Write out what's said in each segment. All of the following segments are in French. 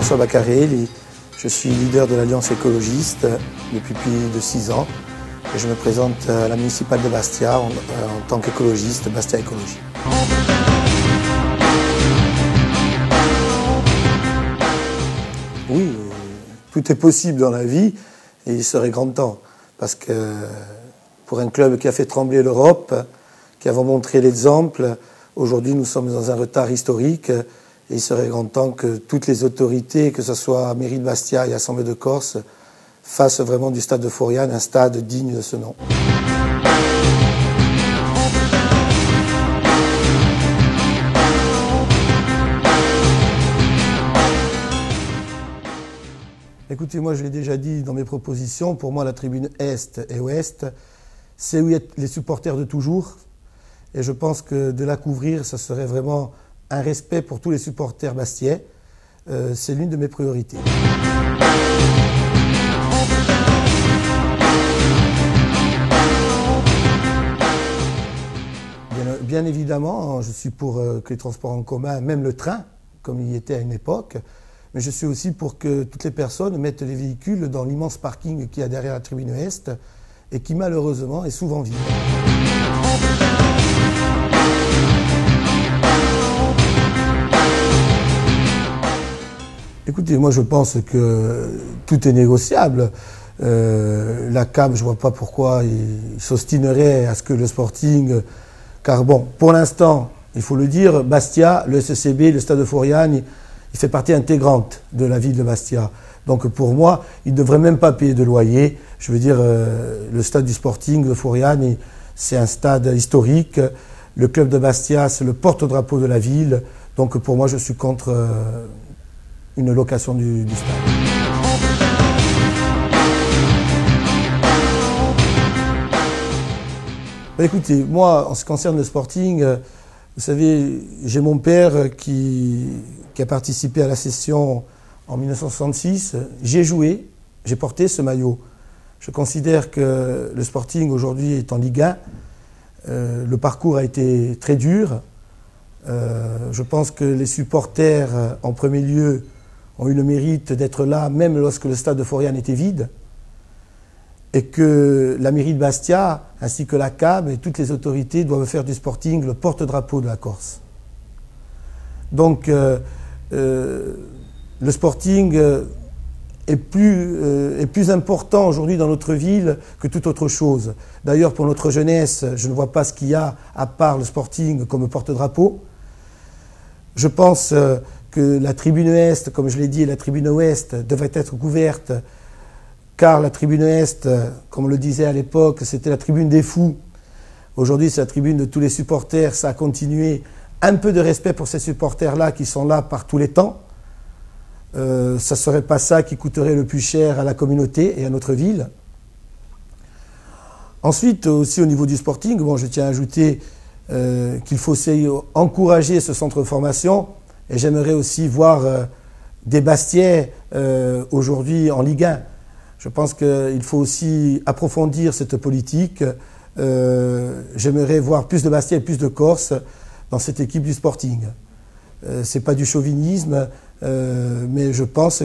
François Baccarelli, je suis leader de l'Alliance écologiste depuis plus de 6 ans et je me présente à la municipale de Bastia en tant qu'écologiste Bastia Écologie. Oui, tout est possible dans la vie et il serait grand temps parce que pour un club qui a fait trembler l'Europe, qui a montré l'exemple, aujourd'hui nous sommes dans un retard historique. Et il serait grand temps que toutes les autorités, que ce soit mairie de Bastia et Assemblée de Corse, fassent vraiment du stade de Foriane un stade digne de ce nom. Écoutez, moi je l'ai déjà dit dans mes propositions, pour moi la tribune Est et Ouest, c'est où il y a les supporters de toujours. Et je pense que de la couvrir, ça serait vraiment un respect pour tous les supporters bastiais, c'est l'une de mes priorités. Bien évidemment, je suis pour que les transports en commun, même le train, comme il y était à une époque, mais je suis aussi pour que toutes les personnes mettent les véhicules dans l'immense parking qu'il y a derrière la tribune Est et qui malheureusement est souvent vide. Écoutez, moi je pense que tout est négociable. La CAB, je ne vois pas pourquoi il s'ostinerait à ce que le Sporting... Car bon, pour l'instant, il faut le dire, Bastia, le SCB, le Stade de Foriane, il fait partie intégrante de la ville de Bastia. Donc pour moi, il ne devrait même pas payer de loyer. Je veux dire, le Stade du Sporting de Foriane, c'est un stade historique. Le club de Bastia, c'est le porte-drapeau de la ville. Donc pour moi, je suis contre... une location du stade. Écoutez, moi, en ce qui concerne le Sporting, vous savez, j'ai mon père qui a participé à la session en 1966. J'ai joué, j'ai porté ce maillot. Je considère que le Sporting aujourd'hui est en Ligue 1. Le parcours a été très dur. Je pense que les supporters, en premier lieu, ont eu le mérite d'être là, même lorsque le stade de Foriane était vide, et que la mairie de Bastia, ainsi que la CAB et toutes les autorités doivent faire du Sporting le porte-drapeau de la Corse. Donc, le Sporting est plus important aujourd'hui dans notre ville que toute autre chose. D'ailleurs, pour notre jeunesse, je ne vois pas ce qu'il y a à part le Sporting comme porte-drapeau. Je pense que la tribune Est, comme je l'ai dit, et la tribune Ouest devraient être couvertes, car la tribune Est, comme on le disait à l'époque, c'était la tribune des fous. Aujourd'hui, c'est la tribune de tous les supporters, ça a continué. Un peu de respect pour ces supporters-là qui sont là par tous les temps. Ça ne serait pas ça qui coûterait le plus cher à la communauté et à notre ville. Ensuite, aussi au niveau du Sporting, bon, je tiens à ajouter qu'il faut aussi encourager ce centre de formation. Et j'aimerais aussi voir des Bastiais aujourd'hui en Ligue 1. Je pense qu'il faut aussi approfondir cette politique. J'aimerais voir plus de Bastiais et plus de Corses dans cette équipe du Sporting. Ce n'est pas du chauvinisme, mais je pense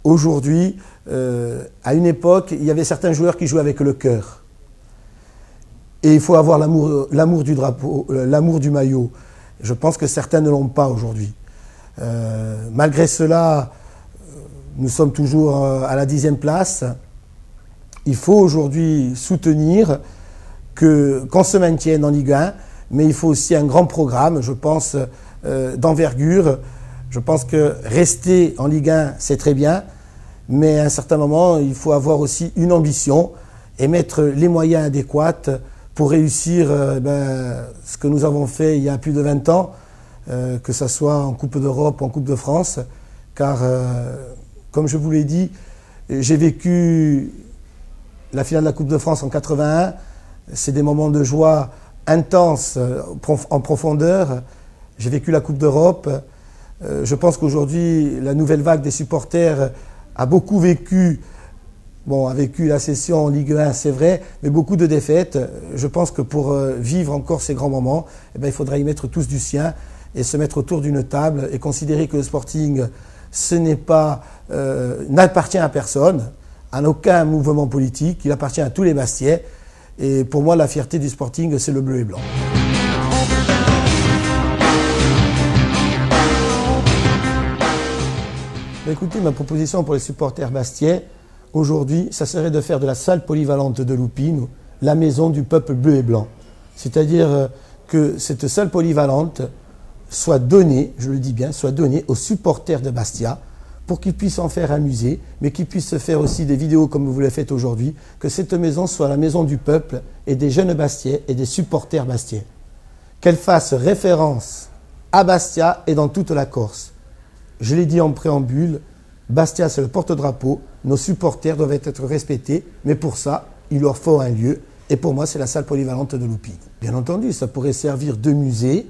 qu'aujourd'hui, à une époque, il y avait certains joueurs qui jouaient avec le cœur. Et il faut avoir l'amour du drapeau, l'amour du maillot. Je pense que certains ne l'ont pas aujourd'hui. Malgré cela, nous sommes toujours à la 10e place. Il faut aujourd'hui soutenir qu'on se maintienne en Ligue 1, mais il faut aussi un grand programme, je pense, d'envergure. Je pense que rester en Ligue 1, c'est très bien, mais à un certain moment, il faut avoir aussi une ambition et mettre les moyens adéquats pour réussir ce que nous avons fait il y a plus de 20 ans, que ce soit en Coupe d'Europe ou en Coupe de France, car, comme je vous l'ai dit, j'ai vécu la finale de la Coupe de France en 81, c'est des moments de joie intenses, en profondeur. J'ai vécu la Coupe d'Europe. Je pense qu'aujourd'hui, la nouvelle vague des supporters a beaucoup vécu. Bon, a vécu la session en Ligue 1, c'est vrai, mais beaucoup de défaites. Je pense que pour vivre encore ces grands moments, eh bien, il faudra y mettre tous du sien et se mettre autour d'une table et considérer que le Sporting ce n'est pas, n'appartient à personne, à aucun mouvement politique, il appartient à tous les Bastiais. Et pour moi, la fierté du Sporting, c'est le bleu et blanc. Écoutez, ma proposition pour les supporters bastiais, aujourd'hui, ça serait de faire de la salle polyvalente de Loupine la maison du peuple bleu et blanc. C'est-à-dire que cette salle polyvalente soit donnée, je le dis bien, soit donnée aux supporters de Bastia pour qu'ils puissent en faire un musée, mais qu'ils puissent se faire aussi des vidéos comme vous le faites aujourd'hui, que cette maison soit la maison du peuple et des jeunes Bastiais et des supporters bastiais. Qu'elle fasse référence à Bastia et dans toute la Corse. Je l'ai dit en préambule, Bastia c'est le porte-drapeau, nos supporters doivent être respectés, mais pour ça, il leur faut un lieu, et pour moi c'est la salle polyvalente de Loupine. Bien entendu, ça pourrait servir de musée,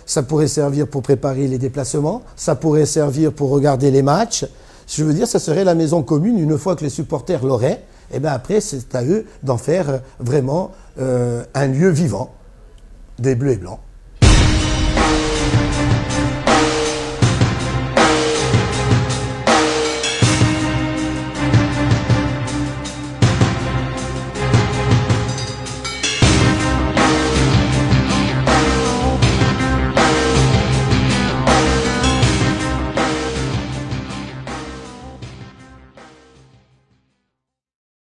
ça pourrait servir pour préparer les déplacements, ça pourrait servir pour regarder les matchs. Je veux dire, ça serait la maison commune, une fois que les supporters l'auraient, et bien après c'est à eux d'en faire vraiment un lieu vivant des Bleus et Blancs.